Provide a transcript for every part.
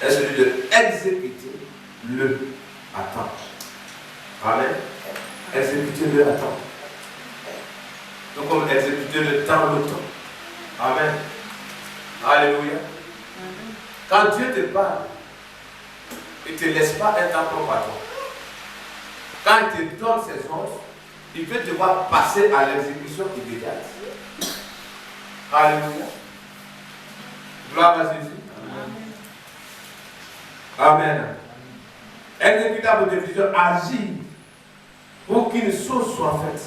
est celui de exécuter le à temps. Amen. Exécuter le à temps. Donc comme exécuter le temps. Amen. Alléluia. Quand Dieu te parle, il ne te laisse pas un temps propre à toi. Quand il te donne ses ordres, il peut te voir passer à l'exécution immédiate. Alléluia. Gloire à Jésus. Amen. Exécutable de vision, agir pour qu'une chose soit faite.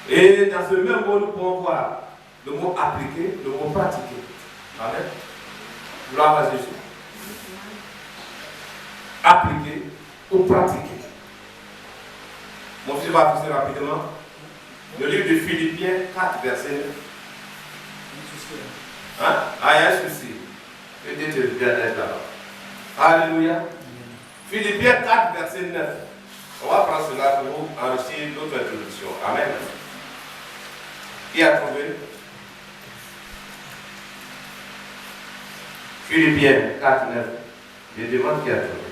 Et dans ce même mot, nous pouvons voir le mot appliquer, le mot pratiquer. Amen. Gloire à Jésus. Appliquer ou pratiquer. Mon fils va afficher rapidement le livre de Philippiens 4, verset 9. Hein? Ah, il y a un souci. Et Dieu te bien être là-bas. Alléluia. Philippiens 4, verset 9. On va prendre cela pour enrichir notre introduction. Amen. Qui a trouvé? Philippiens 4, 9. Je demande qui a trouvé.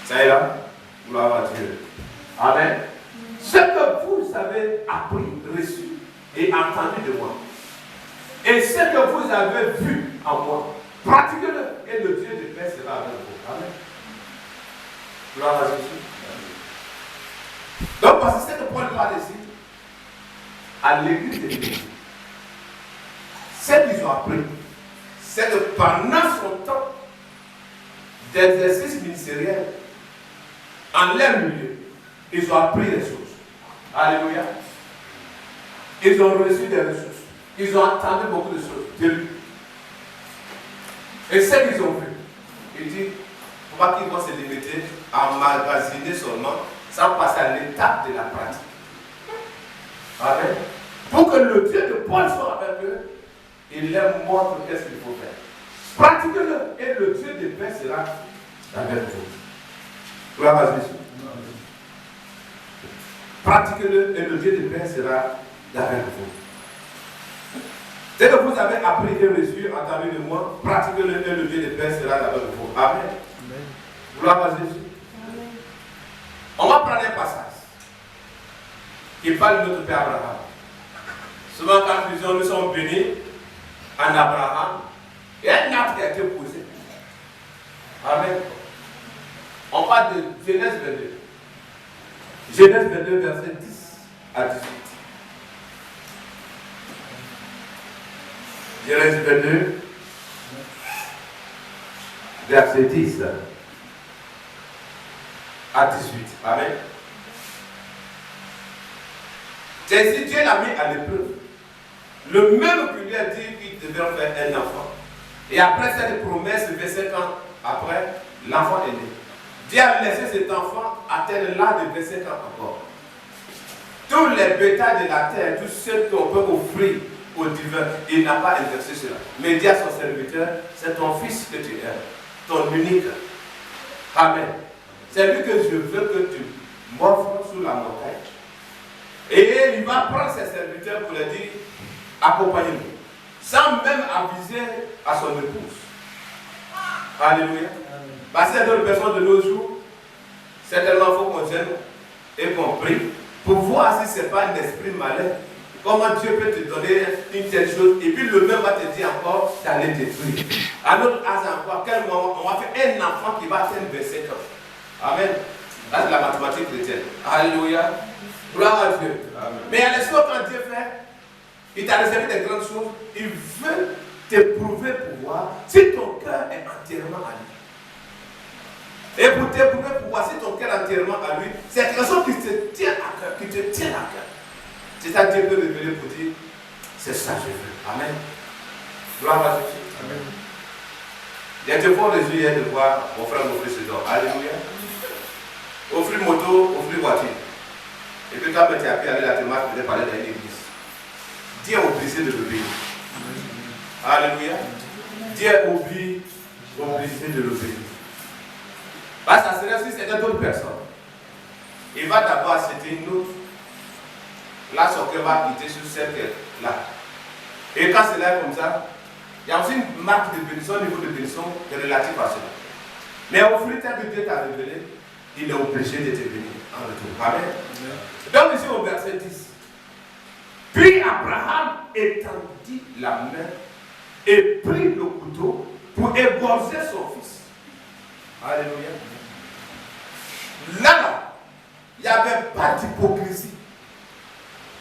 Ça est là? Gloire à Dieu. Amen. Ce que vous avez appris, reçu et entendu de moi, et ce que vous avez vu en moi, pratiquez-le et le Dieu de paix sera avec vous. Amen. Gloire à Jésus. Donc, parce que c'est ce que Paul parle ici, à l'église de l'Église, ce qu'ils ont appris, c'est que pendant son temps d'exercice ministériel, en leur milieu, ils ont appris des choses. Alléluia. Ils ont reçu des ressources. Ils ont entendu beaucoup de choses de lui. Et ce qu'ils ont vu, il dit, il ne faut pas qu'ils vont se limiter à emmagasiner seulement, sans passer à l'étape de la pratique. Amen. Pour que le Dieu de Paul soit avec eux, il leur montre qu'est-ce qu'il faut faire. Pratiquez-le et le Dieu de paix sera avec vous. Gloire à Jésus. Pratiquez-le et le Dieu de paix sera avec vous. Dès que vous avez appris et reçu, entendu de moi, pratiquez-le et le Dieu de paix sera avec vous. Amen. Amen. Gloire à Jésus. Amen. On va prendre un passage qui parle de notre Père Abraham. Souvent, quand nous disons nous sommes bénis en Abraham, il y a un acte qui a été posé. Amen. On parle de Genèse 22. Genèse 22, verset 10 à 18. Genèse 22, verset 10 à 18. Amen. C'est si Dieu l'a mis à l'épreuve. Le même qui lui a dit qu'il devait faire un enfant. Et après cette promesse, 25 ans après, l'enfant est né. Dieu a laissé cet enfant atteindre l'âge de 25 ans encore. Tous les bétails de la terre, tous ceux qu'on peut offrir au divin, il n'a pas exercé cela. Mais Dieu à son serviteur, c'est ton fils que tu aimes, ton unique. Amen. C'est lui que je veux que tu m'offres sous la montagne. Et il va prendre ses serviteurs pour leur dire, accompagnez-nous, sans même aviser à son épouse. Alléluia. Parce que d'autres personnes de nos jours, certainement il faut qu'on gêne et qu'on prie pour voir si ce n'est pas un esprit malin. Comment Dieu peut te donner une telle chose et puis le même va te dire encore d'aller détruire. À notre âge encore, quel moment on va faire un enfant qui va atteindre 25 ans. Amen. Là c'est la mathématique chrétienne. Alléluia. Gloire à Dieu. Amen. Mais à l'espoir quand Dieu fait, il t'a réservé des grandes choses, il veut te prouver pour voir si ton cœur est entièrement à lui. Et pour te prouver pour voir si ton cœur est entièrement à lui, c'est quelque chose qui te tient à cœur, qui te tient à cœur. C'est ça que Dieu peut révéler pour dire, c'est ça que je veux. Amen. Gloire à Jésus. Amen. Il y a des fois les yeux de voir mon frère m'offrir ce don. Alléluia. Offrir moto, offrir voiture. Et puis quand tu es appelé à aller à la démarche, tu peux parler dans une église. Dieu est obligé de l'obéir. Alléluia. Dieu est obligé de l'obéir. Parce que ça serait si c'était d'autres personnes. Il va d'abord acheter une autre là son cœur va quitter sur celle qui est là. Et quand cela est comme ça, il y a aussi une marque de bénédiction, un niveau de bénédiction qui est relatif à cela. Mais au fruit que Dieu t'a révélé, il est obligé de te bénir en retour. Amen. Donc ici au verset 10. Puis Abraham étendit la main et prit le couteau pour égorger son fils. Alléluia. Là, il n'y avait pas d'hypocrisie.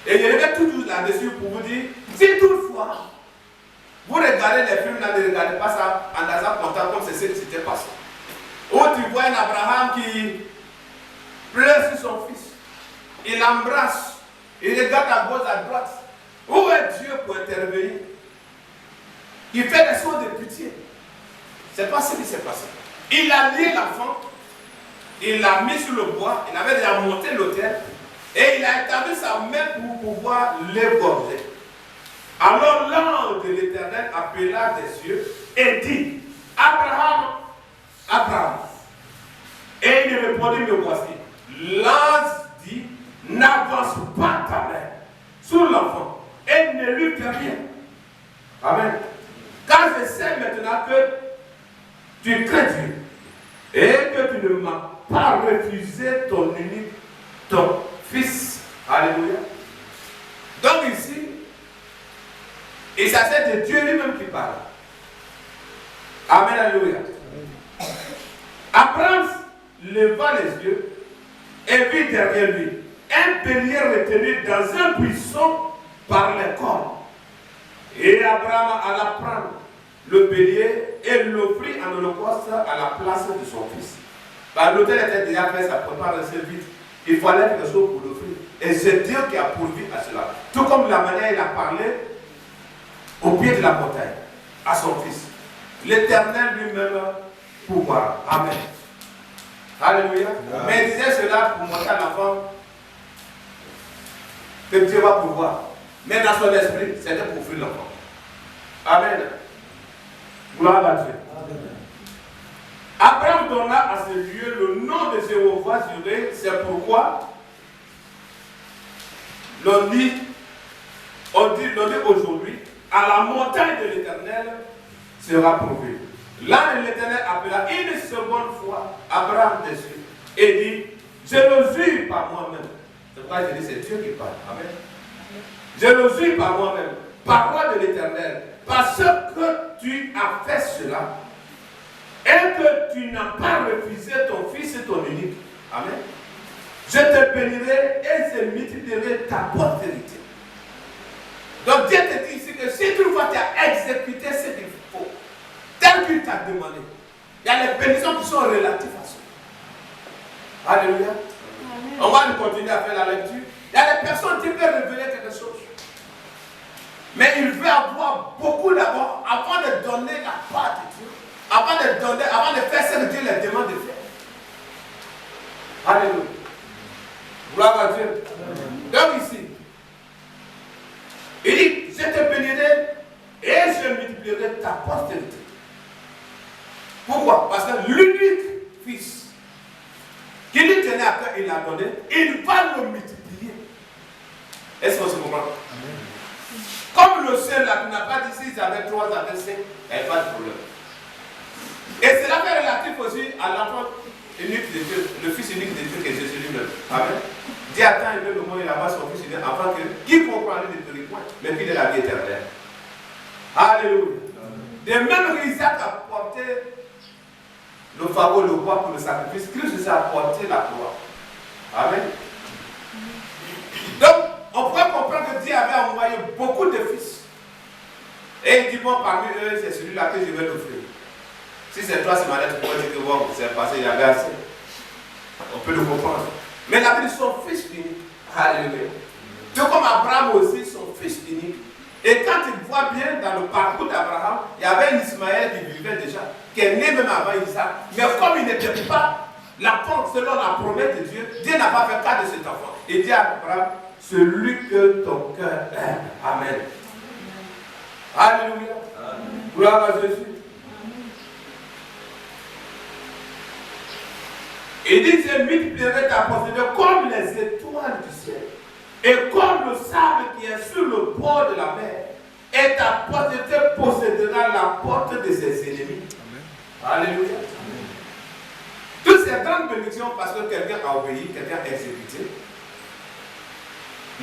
Et je reviens toujours là-dessus pour vous dire, si toutefois, vous regardez les films, là, ne regardez pas ça en hasard content comme c'est ce qui s'était passé. Où tu vois un Abraham qui pleure sur son fils. Il l'embrasse. Il regarde à gauche, à droite. Où est Dieu pour intervenir? Il fait des sons de pitié. C'est pas ce qui s'est passé. Il a lié l'enfant. Il l'a mis sur le bois. Il avait déjà monté l'autel. Et il a étendu sa main pour pouvoir l'égorger. Alors l'ange de l'Éternel appela des cieux et dit, Abraham, Abraham. Et il répondit, me voici. L'ange dit, n'avance pas ta main sur l'enfant et ne lui fais rien. Amen. Quand je sais maintenant que tu crains Dieu et que tu ne m'as pas refusé ton unique, ton fils. Alléluia. Donc ici, il s'agit de Dieu lui-même qui parle. Amen, alléluia. Abraham leva les yeux et vit derrière lui un bélier retenu dans un buisson par les cornes. Et Abraham alla prendre le bélier et l'offrit en holocauste à la place de son fils. L'autel était déjà fait, ça prépare assez vite. Il fallait quelque chose pour l'offrir. Et c'est Dieu qui a pourvu à cela. Tout comme la manière il a parlé au pied de la montagne à son fils. L'Éternel lui-même pourvoira. Amen. Alléluia. Amen. Mais il disait cela pour montrer à l'enfant que Dieu va pourvoir. Mais dans son esprit, c'était pour offrir l'enfant. Amen. Gloire à Dieu. Amen. Abraham donna à ce lieu le nom de Jéhovah Jireh. C'est pourquoi l'on dit aujourd'hui, à la montagne de l'Éternel sera prouvé. Là, l'Éternel appela une seconde fois Abraham des cieux et dit, je le jure par moi-même. C'est pourquoi je dis, c'est Dieu qui parle. Amen. Je le jure par moi-même, parole de l'Éternel, parce que tu as fait cela et que tu n'as pas refusé ton fils et ton unique. Amen. Je te bénirai et je multiplierai ta postérité. Donc Dieu te dit ici que si tu vois tu as exécuté ce qu'il faut, tel qu'il t'a demandé, il y a les bénédictions qui sont relatives à ça. Alléluia. Amen. On va continuer à faire la lecture. Il y a des personnes qui peuvent révéler quelque chose. Mais il veut avoir beaucoup d'abord avant de donner la part de Dieu. Avant de faire ce que Dieu les demande de faire. Alléluia. Gloire à Dieu. Donc ici, il dit, je te bénirai et je multiplierai ta postérité. Pourquoi? Parce que l'unique fils qui lui tenait à cœur, il l'a donné, il va le multiplier. Est-ce que vous comprenez? Comme le seul là, qui n'a pas dit s'ils avaient 3, ils avaient 5, il n'y avait pas de problème. Et cela fait relatif aussi à l'enfant unique de Dieu, le fils unique de Dieu qui est Jésus lui-même. Amen. Dieu attend le moment où il a son fils unique, afin que qui comprend ne périt point, mais qu'il ait la vie éternelle. Alléluia. De même qu'Isaac a porté le fardeau, le bois pour le sacrifice, Christ aussi a porté la croix. Amen. Donc, on pourrait comprendre que Dieu avait envoyé beaucoup de fils. Et il dit, bon, parmi eux, c'est celui-là que je vais l'offrir. Si c'est toi, ce matin, tu pourrais dire que bon, c'est passé, il y avait assez. On peut le comprendre. Mais il a pris son fils unique. Alléluia. Tout comme Abraham aussi, son fils unique. Et quand il voit bien dans le parcours d'Abraham, il y avait un Ismaël qui vivait déjà, qui est né même avant Isaac. Mais comme il n'était pas la porte selon la promesse de Dieu, Dieu n'a pas fait cas de cet enfant. Il dit à Abraham, celui que ton cœur aime. Amen. Alléluia. Amen. Gloire à Jésus. Il dit, je multiplierai ta postérité comme les étoiles du ciel Et comme le sable qui est sur le bord de la mer, et ta postérité possédera la porte de ses ennemis. Amen. Alléluia. Toutes ces grandes bénédictions parce que quelqu'un a obéi, quelqu'un a exécuté.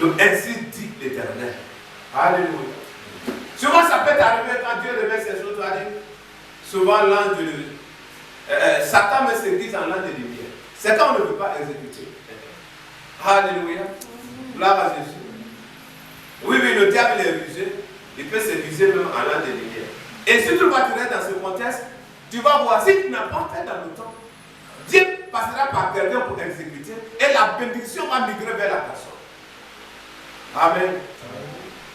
Le ainsi dit l'Éternel. Alléluia. Souvent ça peut t'arriver quand Dieu révèle ces choses, tu vas dire, souvent l'ange de Satan me séduit en l'ange de lumière. C'est quand on ne veut pas exécuter. Alléluia. Gloire à Jésus. Oui, le diable est rusé. Il peut se viser même en l'an de lumière. Et si tu vas te mettre dans ce contexte, tu vas voir, si tu n'as pas fait dans le temps, Dieu passera par quelqu'un pour exécuter et la bénédiction va migrer vers la personne. Amen.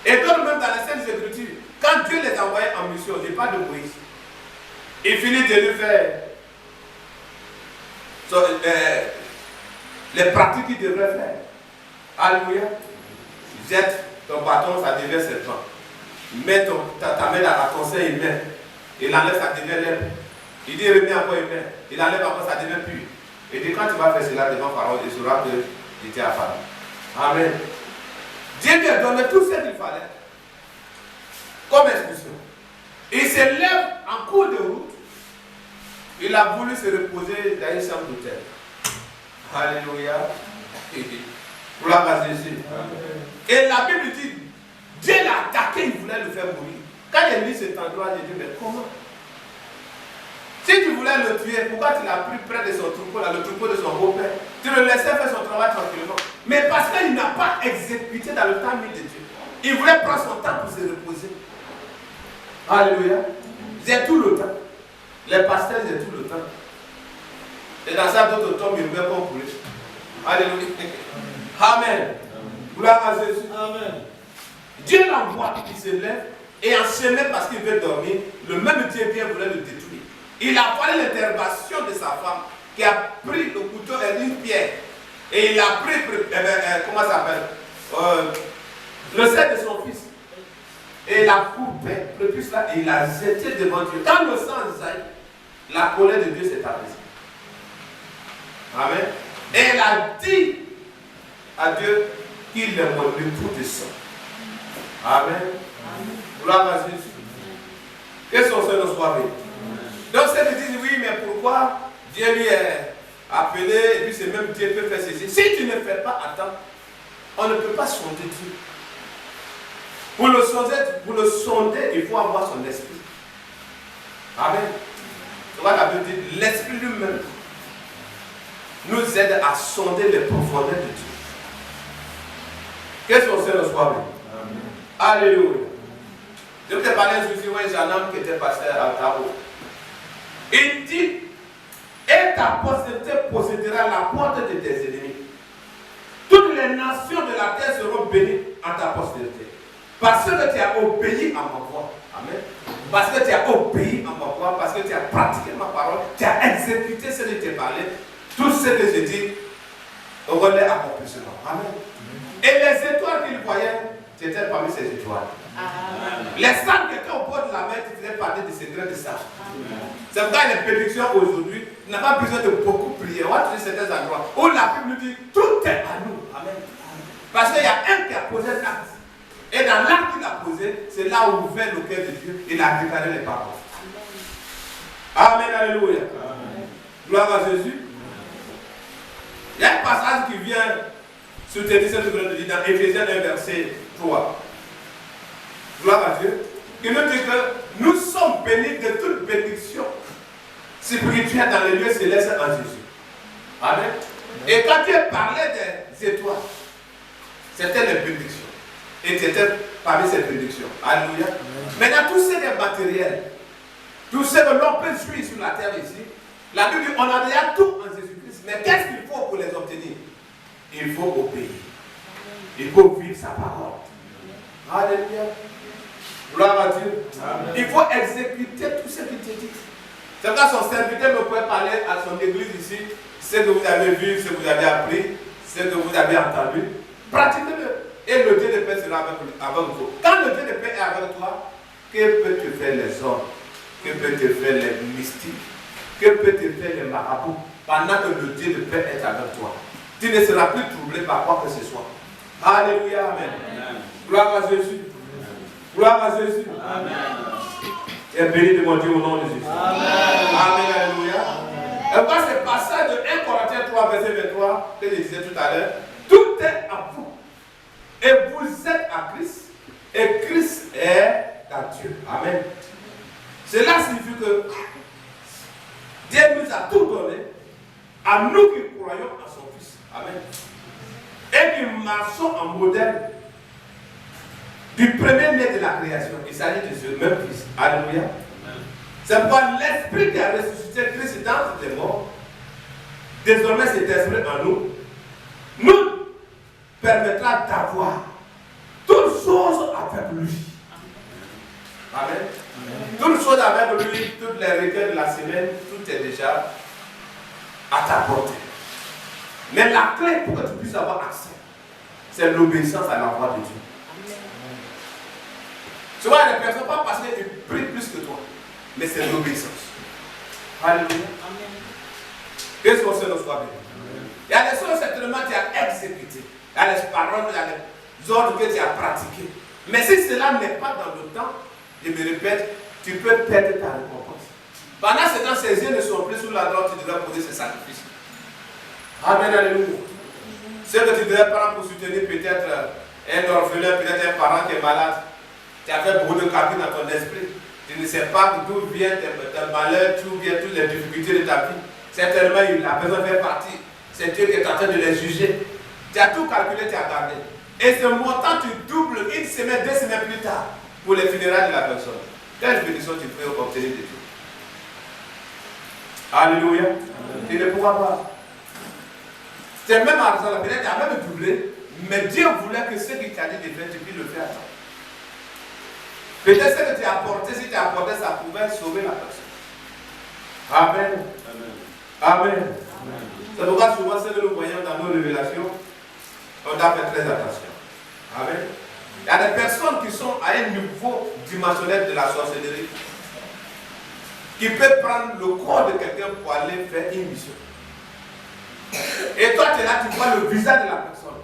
Et d'autres même dans les Saintes Écritures, quand Dieu les envoyait en mission, je parle de Moïse, il finit de lui faire les pratiques qu'il devrait faire. Alléluia. Jette ton bâton, ça devient serpent. Mets ta main dans la conseil, il met. Il enlève, ça devient lèvre. Il dit, remets encore une main. Il enlève encore, ça devient pur. Il dit, quand tu vas faire cela devant Pharaon, il saura que tu étais à Pharaon. Amen. Dieu lui a donné tout ce qu'il fallait comme instruction. Il se lève en cours de route. Il a voulu se reposer dans une chambre d'hôtel. Alléluia. Gloire à Jésus. Et la Bible dit, Dieu l'a attaqué, il voulait le faire mourir. Quand il a lu cet endroit, il a dit, mais comment? Si tu voulais le tuer, pourquoi tu l'as pris près de son troupeau, là, le troupeau de son beau-père? Tu le laissais faire son travail tranquillement. Mais parce qu'il n'a pas exécuté dans le temps mis de Dieu. Il voulait prendre son temps pour se reposer. Alléluia. J'ai tout le temps. Les pasteurs, j'ai tout le temps. Et dans ça, d'autres tombent, ils veulent comme poulet. Alléluia. Amen. Gloire à Jésus. Amen. Dieu l'envoie, il se lève et enchaîné parce qu'il veut dormir, le même Dieu vient voulait le détruire. Il a fallu l'intervention de sa femme qui a pris le couteau et une pierre. Et il a pris, comment ça s'appelle, le sein de son fils. Et il a coupé le fils là et il a jeté devant Dieu. Quand le sang jaillit, la colère de Dieu s'est apaisée. Amen. Et elle a dit à Dieu qu'il est mon époux de sang. Amen. Gloire à Jésus. Que son Seigneur soit béni. Donc c'est de dire oui, mais pourquoi Dieu lui est appelé et puis c'est même Dieu peut faire ceci. Si tu ne fais pas attendre, on ne peut pas sonder Dieu. Pour le sonder, il faut avoir son esprit. Amen. Tu vois la Bible dit, l'esprit lui-même nous aide à sonder les profondeurs de Dieu. Que son Seigneur soit béni. Alléluia. Je te parlais un jour, un jeune homme qui était passé à Tao. Il dit, et ta postérité possédera la porte de tes ennemis. Toutes les nations de la terre seront bénies en ta postérité. Parce que tu as obéi à ma voix. Amen. Parce que tu as obéi à ma voix, parce que tu as pratiqué ma parole, tu as exécuté ce que je t'ai parlé. Tout ce que je dis relais accomplissement. Amen. Et les étoiles qu'il voyait, c'était parmi ces étoiles. Amen. Les sables qui étaient au bord de la mer, tu faisais partie de ces grains de sable. C'est pourquoi les prédictions aujourd'hui, tu n'as pas besoin de beaucoup prier. On va trouver certains endroits où la Bible dit tout est à nous. Amen. Parce qu'il y a un qui a posé l'acte. Et dans l'acte qu'il a posé, c'est là où ouvert le cœur de Dieu. Il a déclaré les paroles. Amen. Alléluia. Amen. Gloire à Jésus. Il y a un passage qui vient soutenir ce que je dis dans Éphésiens 1, verset 3. Gloire à Dieu. Il nous dit que nous sommes bénis de toute bénédiction spirituelle dans les lieux célestes en Jésus. Amen. Et quand Dieu parlait des étoiles, c'était les bénédictions. Et c'était parmi ces bénédictions. Alléluia. Maintenant, tout ce qui est matériel, tout ce que l'on peut suivre sur la terre ici, la Bible dit on a déjà tout en Jésus-Christ. Mais qu'est-ce qu'il faut pour les obtenir? Il faut obéir. Il faut vivre sa parole. Alléluia. Gloire à Dieu. Amen. Il faut exécuter tout ce qu'il te dit. C'est pourquoi son serviteur me pouvait parler à son église ici, ce que vous avez vu, ce que vous avez appris, ce que vous avez entendu. Pratiquez-le. Et le Dieu de paix sera avec vous. Quand le Dieu de paix est avec toi, que peut te faire les hommes? Que peut te faire les mystiques? Que peut te faire les marabouts? Pendant que le Dieu de paix est avec toi, tu ne seras plus troublé par quoi que ce soit. Alléluia, amen. Gloire à Jésus. Gloire à Jésus. Amen. Et béni de mon Dieu au nom de Jésus. Amen, alléluia. Et voilà ce passage de 1 Corinthiens 3, verset 23, que je disais tout à l'heure. Tout est à vous. Et vous êtes à Christ. Et Christ est à Dieu. Amen. Cela signifie que Dieu nous a tout donné à nous qui croyons à son Fils. Amen. Et qui marchons en modèle du premier-né de la création. Il s'agit de ce même Fils. Alléluia. C'est pourquoi l'Esprit qui a ressuscité Christ dans les morts, désormais cet Esprit en nous, nous permettra d'avoir toutes choses avec lui. Amen. Toutes choses avec lui, toutes les requêtes de la semaine, tout est déjà à ta portée. Mais la clé pour que tu puisses avoir accès, c'est l'obéissance à la voix de Dieu. Tu vois, les personnes, pas parce qu'ils prient plus que toi, mais c'est l'obéissance. Alléluia. Qu'est-ce qu'on sait de soi bien? Il y a des choses certainement que tu as exécutées. Il y a les paroles, il y a les ordres que tu as pratiqués. Mais si cela n'est pas dans le temps, je me répète, tu peux perdre ta récompense. Pendant ce temps, ses yeux ne sont plus sur la droite, tu devrais poser ses sacrifices. Amen, alléluia. Ce que tu devrais prendre pour soutenir peut-être un orphelin, peut-être un parent qui est malade. Tu as fait beaucoup de calculs dans ton esprit. Tu ne sais pas d'où vient tes malheurs, d'où viennent toutes les difficultés de ta vie. Certainement, la personne fait partie. C'est Dieu qui est en train de les juger. Tu as tout calculé, tu as gardé. Et ce montant, tu doubles une semaine, 2 semaines plus tard pour les funérailles de la personne. Quelle bénédiction tu peux obtenir de Dieu? Alléluia. Tu ne pourras pas. C'est même argent, la peut-être tu as même doublé, mais Dieu voulait que ce qu'il t'a dit de faire, tu puisses le faire à temps. Peut-être ce que tu as apporté, si tu as apporté, ça pouvait sauver la personne. Amen. Amen. C'est pourquoi souvent ce que nous voyons dans nos révélations, on doit faire très attention. Amen. Il y a des personnes qui sont à un niveau dimensionnel de la sorcellerie, qui peuvent prendre le corps de quelqu'un pour aller faire une mission. Et toi, tu es là, tu vois le visage de la personne.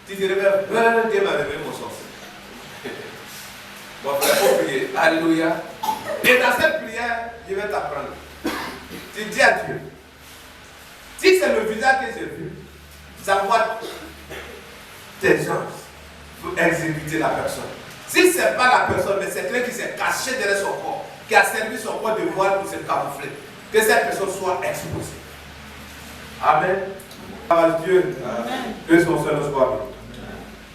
Tu te réveilles, Dieu m'a révélé mon sorcier. Bon, frère, il faut prier. Alléluia. Et dans cette prière, je vais t'apprendre. Tu dis à Dieu, si c'est le visage que j'ai vu, ça voit tes gens pour exécuter la personne. Si ce n'est pas la personne, mais c'est quelqu'un qui s'est caché derrière son corps, qui a servi son corps de voile pour se camoufler, que cette personne soit exposée. Amen. Par Dieu, amen. Que son Seigneur soit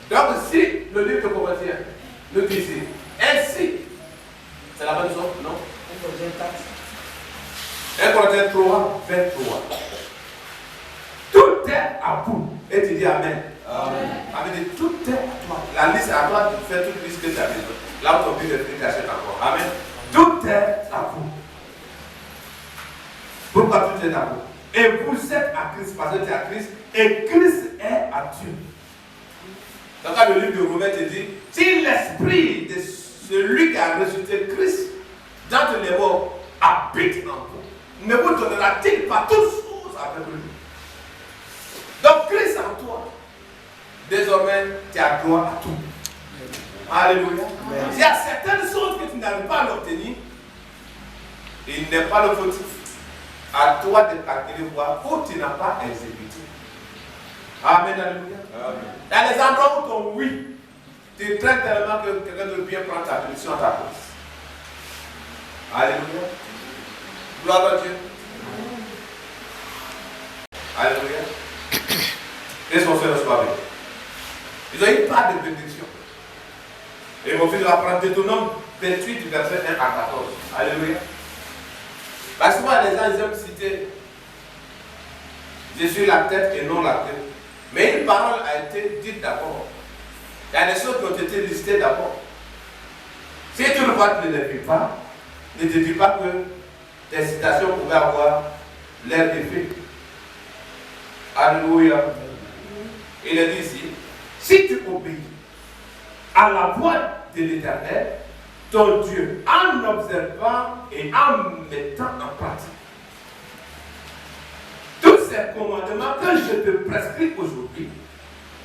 bien. Donc, si le livre de Corinthiens nous dit ici, ainsi, c'est la bonne chose, non? 1 Corinthiens 3, 23. Tout est à vous. Et tu dis Amen. Amen. Amen. Tout est à toi. La liste est à toi de faire toute liste que tu as besoin. Là où ton but de faire, t'achètes encore. Amen. Tout est à vous. Pourquoi tout est à vous? Et vous êtes à Christ, parce que tu es à Christ, et Christ est à Dieu. Donc, quand le livre de Romains te dit, si l'esprit de celui qui a ressuscité Christ dans les morts habite en vous, ne vous donnera-t-il pas toutes choses avec lui? Donc, Christ en toi, désormais, tu as droit à tout. Alléluia. Il y a certaines choses que tu n'arrives pas à l'obtenir, il n'est pas le fautif. À toi de calculer voir où tu n'as pas exécuté. Amen, alléluia. Il y a des endroits où ton oui, tu traînes tellement que quelqu'un de bien prendre ta punition à ta place. Alléluia. Gloire à Dieu. Alléluia. Et son Seigneur soit bien. Ils ont eu pas de bénédiction. Et mon fils va prendre Deutéronome 28, verset 1 à 14. Alléluia. Parce que souvent les gens ils aiment citer je suis la tête et non la tête. Mais une parole a été dite d'abord. Il y a des choses qui ont été listées d'abord. Si tu ne vois que tu ne les vis pas, ne te dis pas que tes citations pouvaient avoir l'air d'effet. Alléluia. Il est dit ici, si tu obéis à la voix de l'Éternel, ton Dieu, en observant et en mettant en pratique tous ces commandements que je te prescris aujourd'hui,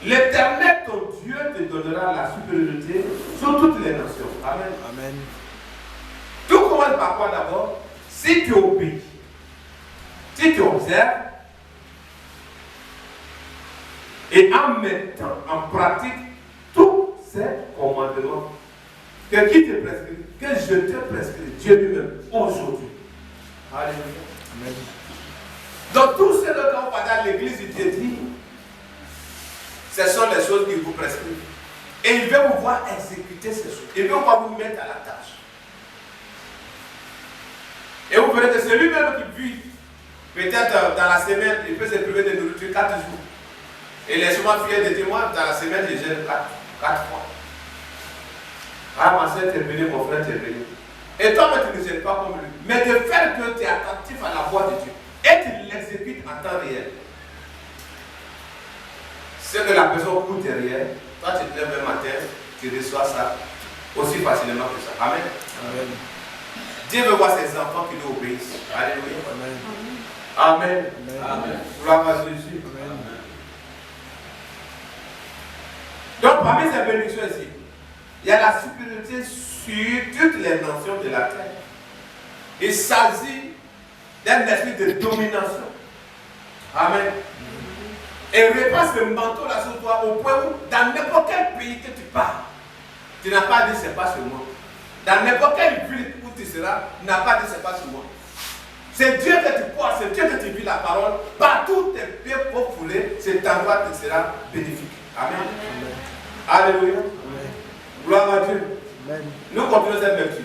l'Éternel, ton Dieu, donnera la supériorité sur toutes les nations. Amen. Amen. Tout commence par quoi d'abord? Si tu obéis, si tu observes, et en mettant en pratique tous ces commandements que qui te prescrit, que je te prescris, Dieu lui-même, aujourd'hui. Alléluia. Amen. Donc tous ceux que quand on va dans l'église, il te dit, ce sont les choses qu'il vous prescrit. Et il veut vous voir exécuter ces choses. Il veut vous mettre à la tâche. Et vous verrez que c'est lui-même qui vit. Peut-être dans la semaine, il peut se priver de nourriture 4 jours. Et laisse-moi fier de dire, moi, dans la semaine, je gêne 4 fois. Ah, ma soeur, t'es béni, mon frère, t'es béni. Et toi, tu ne gênes pas comme lui. Mais de faire que tu es attentif à la voix de Dieu. Et tu l'exécutes en temps réel. C'est que la personne court derrière. Toi, tu te lèves le matin, tu reçois ça aussi facilement que ça. Amen. Amen. Dieu veut voir ses enfants qui lui obéissent. Alléluia. Amen. Amen. Amen. Gloire à Jésus. Amen. Donc, parmi ces bénédictions ici, il y a la supériorité sur toutes les nations de la terre. Il s'agit d'un esprit de domination. Amen. Et repasse le manteau là sur toi au point où, dans n'importe quel pays que tu pars, tu n'as pas dit c'est pas sur moi. Dans n'importe quelle ville où tu seras, tu n'as pas dit c'est pas sur moi. C'est Dieu que tu portes, c'est Dieu que tu vis la parole. Partout tes pieds pour fouler, cet endroit te sera bénéfique. Amen. Amen. Alléluia. Amen. Gloire à Dieu. Amen. Nous continuons cette lecture.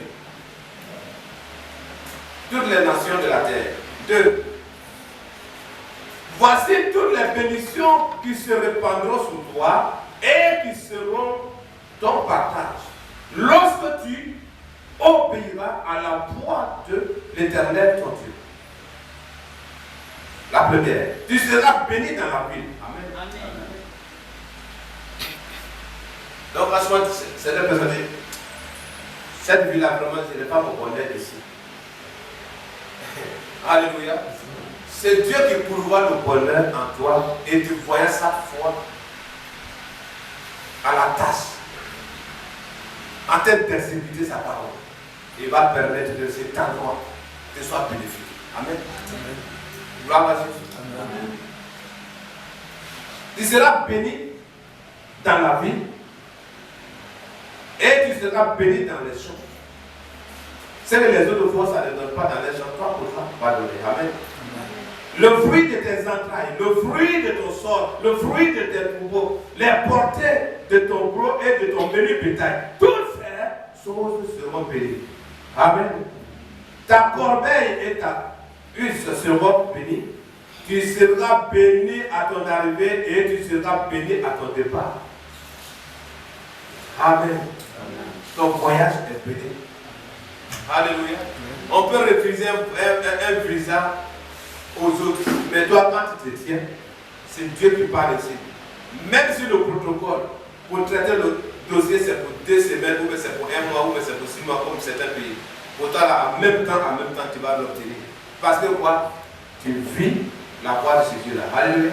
Toutes les nations de la terre. 2. Voici toutes les bénédictions qui se répandront sur toi et qui seront ton partage. Lorsque tu obéiras à la voix de l'Éternel ton Dieu. La première, tu seras béni dans la ville. Amen. Amen. Donc, à ce moment, c'est la personne dit, cette ville-là, vraiment, je n'ai pas mon bonheur ici. Alléluia. C'est Dieu qui pourvoit le bonheur en toi et tu voyais sa foi à la tâche en train d'exécuter sa parole. Il va permettre que cet endroit te soit bénéfique. Amen. Amen. Gloire à Jésus. Amen. Tu seras béni dans la vie et tu seras béni dans les champs. C'est que les autres fois, ça ne donne pas dans les champs. Toi, pour ça, va donner. Amen. Le fruit de tes entrailles, le fruit de ton sort, le fruit de tes troupeaux, les portées de ton gros et de ton menu bétail, toutes ces choses seront bénies. Amen. Ta corbeille et ta huisse seront bénies. Tu seras béni à ton arrivée et tu seras béni à ton départ. Amen. Ton voyage est béni. Alléluia. On peut refuser un visa aux autres. Mais toi, quand tu te tiens, c'est Dieu qui parle ici. Même si le protocole, pour traiter le dossier, c'est pour 2 semaines, ou c'est pour 1 mois, ou c'est pour 6 mois, comme certains pays. Pour toi, là, en même temps, tu vas l'obtenir. Parce que quoi? Tu vis la voix de ce Dieu-là. Alléluia.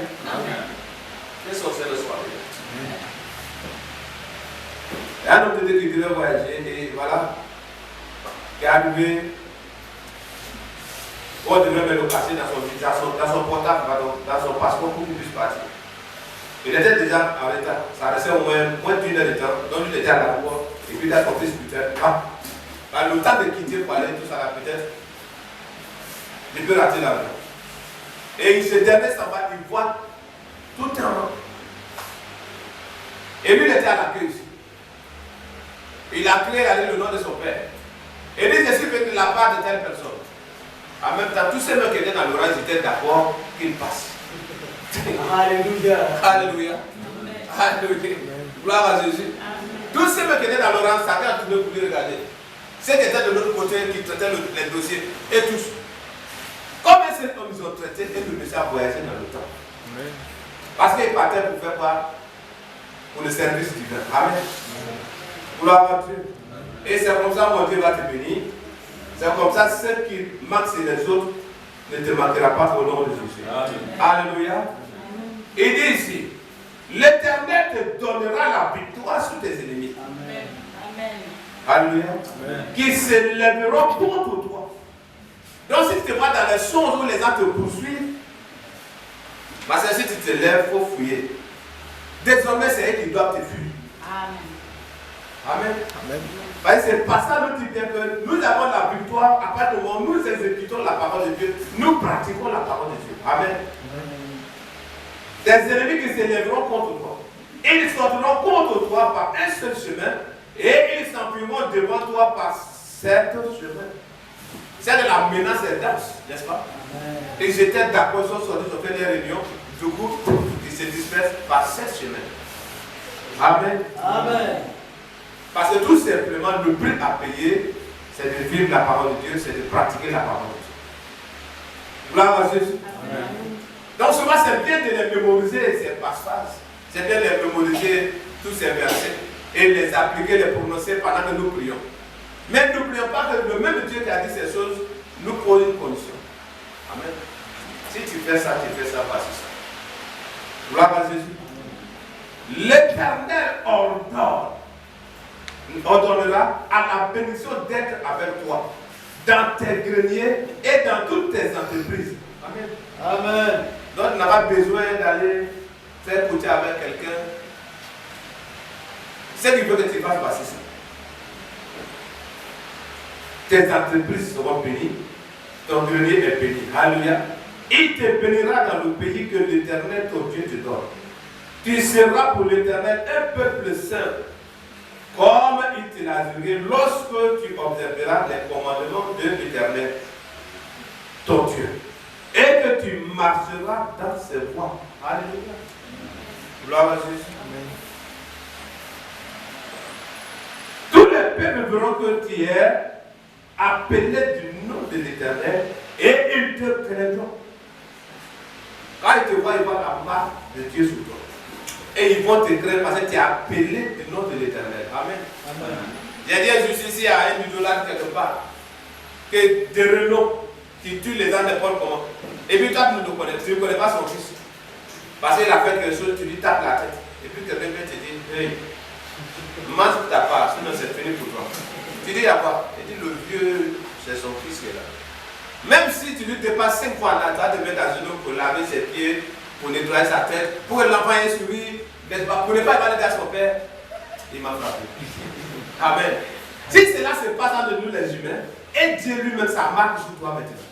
Qu'est-ce qu'on fait le soir? Il y a un homme qui devait voyager, et voilà, qui est arrivé. On devait me le cacher dans son portable, dans son passeport pour qu'il puisse partir. Il était déjà en retard. Ça restait au moins d'une heure de temps. Donc il était à la voie. Et puis il a porté spirituel. Le temps de quitter pour aller tout ça là, peut-être, il peut rater l'avion. Et ce dernier s'en va, il voit tout en bas. Et lui, il était à l'accueil ici. Il a créé le nom de son père. Et il dit, je suis venu de la part de telle personne. En même temps, tous ceux qui étaient dans l'orage étaient d'accord qu'il passe. Alléluia. Alléluia. Alléluia. Gloire à Jésus. Tous ceux qui étaient dans l'orage savaient en tourner pour lui regarder. Ceux qui étaient de l'autre côté, qui traitaient les dossiers, et tous. Comme ces hommes ils ont traité, et le monsieur a voyagé dans le temps. Amen. Parce qu'il partait pour faire quoi? Pour le service divin. Amen. Gloire à Dieu. Et c'est comme ça mon Dieu va te bénir. C'est comme ça, ceux qui manquent sur les autres ne te manquera pas au nom de Jésus. Amen. Alléluia. Il dit ici, l'Éternel te donnera la victoire sur Alléluia. Qui s'élèveront contre toi. Donc si tu te vois dans les choses où les gens te poursuivent, parce que si tu te lèves, il faut fouiller. Désormais, c'est eux qui doivent te fuir. Amen. Amen. Amen. Parce que c'est pas ça nous dit bien que nous avons la victoire à partir du moment où nous exécutons la parole de Dieu, nous pratiquons la parole de Dieu. Amen. Des ennemis qui s'élèveront contre toi. Ils sortiront contre toi par un seul chemin et ils s'enfuiront devant toi par sept chemins. C'est de la menace et danse, n'est-ce pas? Ils étaient d'accord, ils ont fait des réunions, du coup, ils se dispersent par sept chemins. Amen. Amen. Parce que tout simplement, le prix à payer, c'est de vivre la parole de Dieu, c'est de pratiquer la parole de Dieu. Gloire à Jésus. Amen. Donc souvent, c'est bien de les mémoriser, ces passages. C'est bien de les mémoriser, tous ces versets, et les appliquer, les prononcer pendant que nous prions. Mais n'oublions pas que le même Dieu qui a dit ces choses nous pose une condition. Amen. Si tu fais ça, voici ça. Gloire à Jésus. L'Éternel ordonnera à la bénédiction d'être avec toi dans tes greniers et dans toutes tes entreprises. Amen. Amen. Donc tu n'as pas besoin d'aller faire côté avec quelqu'un. Ce qu'il veut que tu fasses, voici ça. Tes entreprises seront bénies, ton grenier est béni. Alléluia. Il te bénira dans le pays que l'Éternel, ton Dieu, te donne. Tu seras pour l'Éternel un peuple saint, comme il te l'a juré lorsque tu observeras les commandements de l'Éternel, ton Dieu, et que tu marcheras dans ses voies. Alléluia. Gloire à Jésus. Amen. Tous les peuples verront que tu es appelé du nom de l'Éternel et ils te craindront. Quand ils te voient, ils voient la marque de Dieu sur toi. Et ils vont te craindre parce que tu es appelé du nom de l'Éternel. Amen. Amen. J'ai dit juste ici à un idolâtre quelque part que de renom qui tue les gens n'importe comment. Et puis toi, tu ne connais, tu ne connais pas son fils. Parce qu'il a fait quelque chose, tu lui tapes la tête. Et puis quelqu'un vient te dire, hey, mange ta part, sinon c'est fini pour toi. Tu dis, il y a quoi? Il dit, le vieux, c'est son fils qui est là. Même si tu lui dépasses 5 fois en attendant de mettre à genoux pour laver ses pieds, pour nettoyer sa tête, pour que l'enfant ait souri, pour ne pas demander à son père, il m'a frappé. Amen. Si cela se passe entre nous les humains, et Dieu lui-même, ça marque sur toi maintenant.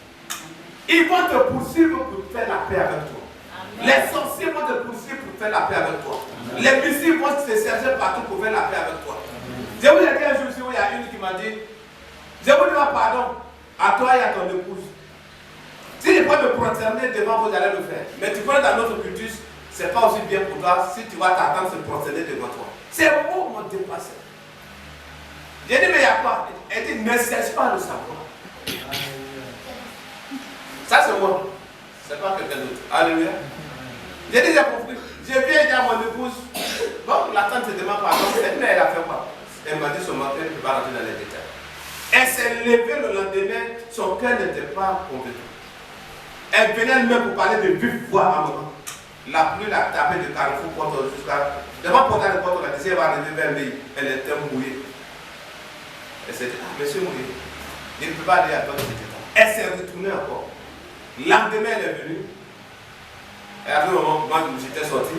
Ils vont te poursuivre pour faire la paix avec toi. Amen. Les sorciers vont te poursuivre pour faire la paix avec toi. Amen. Les missiles vont te chercher partout pour faire la paix avec toi. Amen. Je vous ai dit un jour, il y a une qui m'a dit, je vous demande pardon à toi et à ton épouse. Si je peux me prosterner devant vous, allez le faire. Mais tu connais dans notre culture, ce n'est pas aussi bien pour toi si tu vas t'attendre à se prosterner devant toi. Ces mots m'ont dépassé. J'ai dit, mais il y a quoi? Elle dit, ne cherche pas le savoir. Ça, c'est moi. Ce n'est pas quelqu'un d'autre. Alléluia. J'ai dit, j'ai compris. Je viens dire à mon épouse, bon, la tante te demande pardon. Mais elle a fait quoi? Elle m'a dit son matin, je ne peux pas rentrer dans les détails. Elle s'est levée le lendemain, son cœur n'était pas compétent. Elle venait elle-même pour parler de vive voix à un moment. La pluie l'a tapé de Carrefour Porto jusqu'à. Devant Porto de Porto, la deuxième va arriver vers lui. Elle était mouillée. Elle s'est dit, ah, monsieur mouillé, je ne peux pas aller à toi de cet état. Elle s'est retournée encore. Lendemain, elle est venue. Et à un moment, moi, j'étais sorti.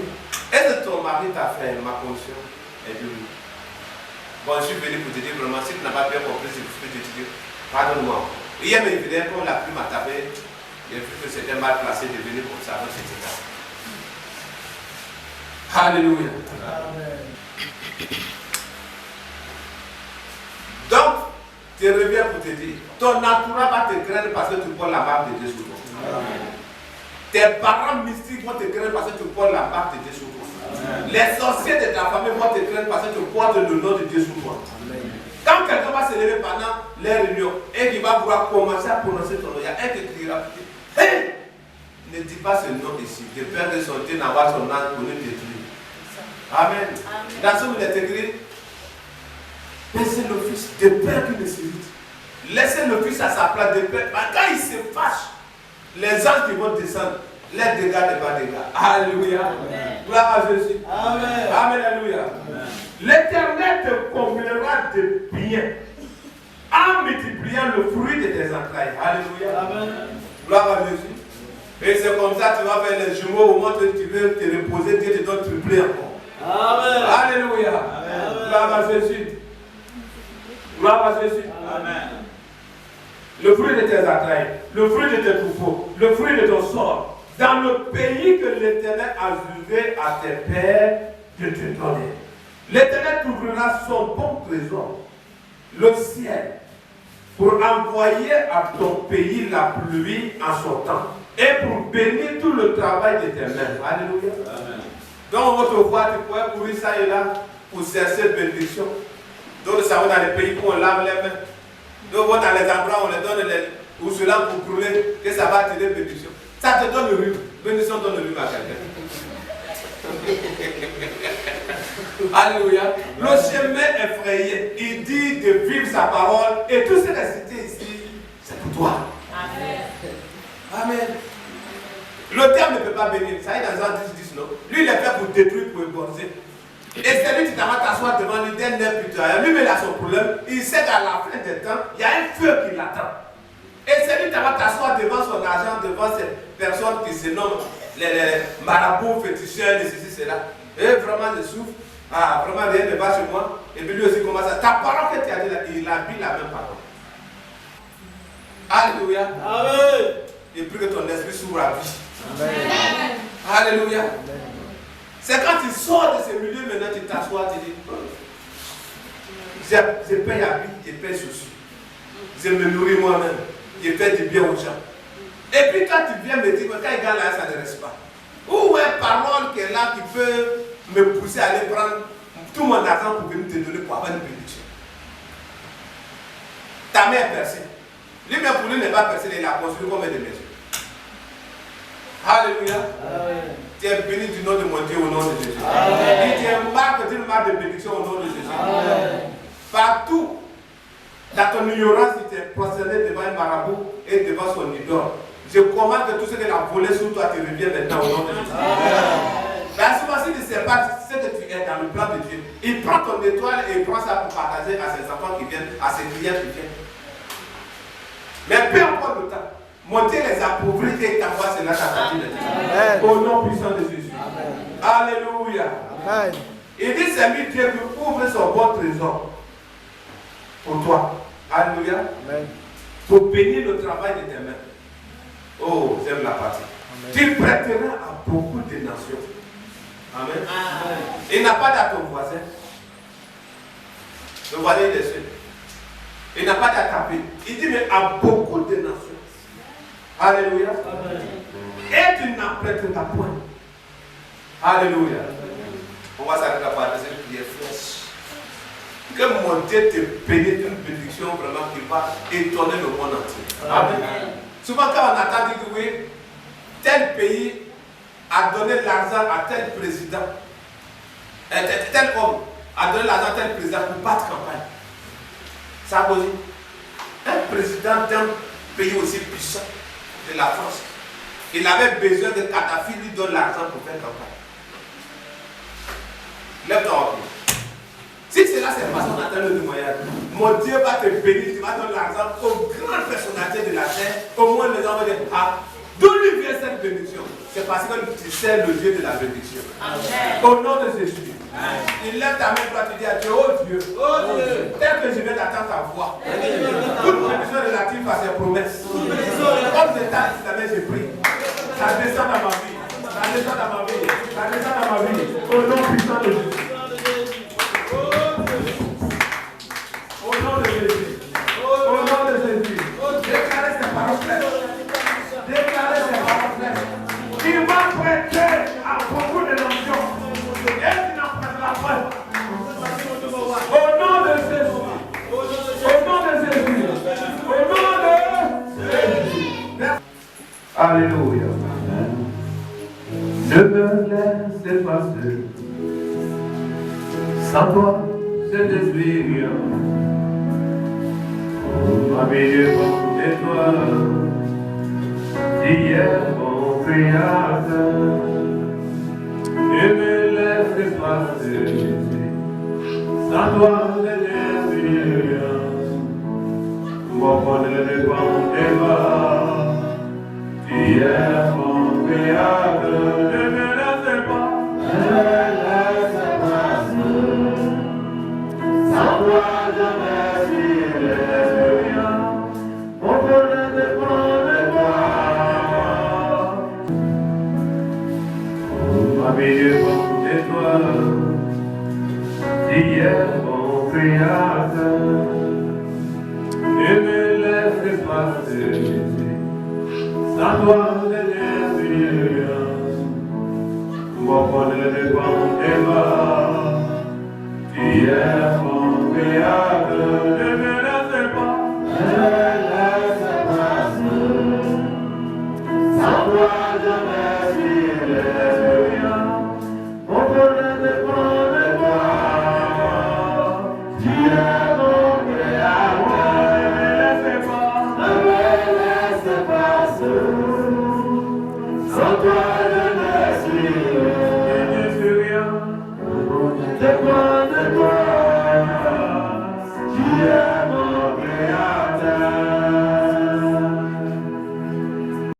Est-ce que ton mari t'a fait ma condition? Elle dit oui. Bon, je suis venu pour te dire vraiment, si tu n'as pas bien compris, je peux te dire, pardonne-moi. Hier, mais évidemment, comme la pluie m'a tapé, j'ai vu que c'était mal placé de venir comme ça dans cet état. Alléluia. Amen. Donc, tu reviens pour te dire, ton entourage va te craindre parce que tu portes la marque de Dieu sur toi. Amen. Tes parents mystiques vont te craindre parce que tu portes la marque de Dieu sur toi. Amen. Les sorciers de ta famille vont te craindre parce que tu portes le nom de Dieu sur toi. Amen. Quand quelqu'un va se lever pendant les réunions et qu'il va vouloir commencer à prononcer ton nom, il y a un qui criera, hey! Ne dis pas ce nom ici, de peur que son Dieu n'envoie son âme pour nous détruire. Amen. Amen. Dans ce moment, il est écrit, laissez le Fils de peur qu'il ne s'irrite. Laissez le Fils à sa place de peur. Quand il se fâche, les anges qui vont descendre, les dégâts ne pas dégâts. Alléluia. Gloire à Jésus. Amen. Amen. Alléluia. Amen. L'Éternel te comblera de biens en multipliant le fruit de tes entrailles. Alléluia. Amen. Gloire à Jésus. Et c'est comme ça que tu vas faire les jumeaux au moment où tu veux te reposer, Dieu te donne triplé encore. Amen. Alléluia. Amen. Gloire à Jésus. Gloire à Jésus. Amen. Le fruit de tes entrailles, le fruit de tes troupeaux, le fruit de ton sort, dans le pays que l'Éternel a juré à tes pères de te donner. L'Éternel t'ouvrira son bon trésor, le ciel, pour envoyer à ton pays la pluie en son temps et pour bénir tout le travail de tes mains. Alléluia. Amen. Donc, votre voix, tu pourrais courir ça et là pour chercher bénédiction. Donc, nous savons dans les pays où on lave les mains. Donc, dans les endroits où on les donne ou cela pour brûler, que ça va attirer bénédiction. Ça te donne le rhume. Bénédiction donne le rhume à quelqu'un. Alléluia. Le chemin effrayé, il dit de vivre sa parole et tout ce qui est cité ici, c'est pour toi. Amen. Amen. Le terme ne peut pas bénir. Ça y est dans un 10, non? Lui, il est fait pour détruire, pour ébranler. Et c'est lui qui va t'asseoir devant lui d'un air putain. Lui, il a son problème. Il sait qu'à la fin des temps, il y a un feu qui l'attend. Et c'est lui qui va t'asseoir devant son argent, devant ces personnes qui se nomment les marabouts, féticheurs, les ceci, cela. Et vraiment, je souffre. Ah, vraiment, rien ne va chez moi. Et puis lui aussi commence à. Ta parole que tu as dit là, il habille la même parole. Alléluia. Amen. Et puis que ton esprit s'ouvre à vie. Amen. Alléluia. C'est quand tu sors de ce milieu, maintenant tu t'assois, tu dis je paye habit, je paye souci. Je me nourris moi-même. Je fais du bien aux gens. Et puis quand tu viens me dire, quand il gagne là, ça ne reste pas. Où est parole qui est là qui peut me pousser à aller prendre tout mon argent pour venir te donner pour avoir une bénédiction? Ta mère est percée. Lui-même pour lui n'est pas percé, il a construit combien de maisons? Alléluia. Amen. Tu es béni du nom de mon Dieu au nom de Jésus. Amen. Et tu es marque d'une marque de bénédiction au nom de Jésus. Amen. Partout, dans ton ignorance, tu t'es prosterné devant un marabout et devant son idole. Je commande que tout ce qu'il a volé sur toi te revient maintenant au nom de Jésus. Parce que si tu ne sais pas ce que tu es dans le plan de Dieu, il prend ton étoile et il prend ça pour partager à ses enfants qui viennent, à ses clients qui viennent. Mais peu importe le temps, monter les appauvris et t'envoie cela dans ta vie. Au nom puissant de Jésus. Amen. Alléluia. Amen. Il dit c'est lui Dieu qui ouvre son bon trésor pour toi. Alléluia. Amen. Pour bénir le travail de tes mains. Oh, j'aime la partie. Amen. Tu prêteras à beaucoup de nations. Amen. Amen. Il n'a pas d'à ton voisin. Le voisin est déçu. Il n'a pas d'à taper. Il dit mais à beaucoup de nations. Alléluia. Amen. Et tu n'en prêteras point. Alléluia. Amen. On va s'arrêter à parler de cette prière fraîche. Que mon Dieu te bénisse d'une bénédiction vraiment qui va étonner le monde entier. Amen. Amen. Souvent quand on attend dire que oui, tel pays a donné l'argent à tel président, tel homme a donné l'argent à tel président pour battre campagne. Ça a posé. Un président d'un pays aussi puissant de la France, il avait besoin de Kadhafi lui donne l'argent pour faire campagne. Lève-toi. Si cela c'est façon d'atteindre le témoignage, mon Dieu va te bénir, tu vas donner l'argent aux grandes personnalités de la terre, au moins les gens vont dire, ah, d'où lui vient cette bénédiction? C'est parce que tu sais le Dieu de la bénédiction. Amen. Au nom de Jésus. Amen. Il lève ta main, toi tu dis à Dieu, oh Dieu, tel que je viens d'attendre ta voix, toute bénédiction relative à ses promesses, comme c'est ta main, je prie, ça descend dans ma vie, ça descend dans ma vie, ça descend dans ma vie, au nom puissant de Jésus. Au nom de Jésus. Au nom de Jésus. Déclarez ces paroles fraîches. Déclarez ces paroles fraîches. Il va prêter à beaucoup de nations. Et tu n'en prêteras pas. Au nom de Jésus. Au nom de Jésus. Au nom de Jésus. Alléluia. Ne me laisse pas seul. Sans toi, je ne suis rien. Ma vie est toi, hier mon Créateur. Ne me laisse pas seul. sans toi je n'ai rien. Mon bonheur dépend des mains. Tu es mon créateur, ne me laisse pas. Ne me laisse pas seul. Sans toi je n'ai rien. Mon bonheur dépend de toi. Ma vie dépend de toi. Tu es mon créateur. Ne me laisse pas seul. Sans toi je n'ai rien. Mon bonheur dépend de toi. Tu es mon créateur. Ne me laisse pas. Ne me laisse pas seul. Sans toi je n'ai rien. Mon bonheur dépend de toi. Tu es mon créateur. Ne me laisse pas seul. Sans toi je ne suis rien. Mon bonheur dépend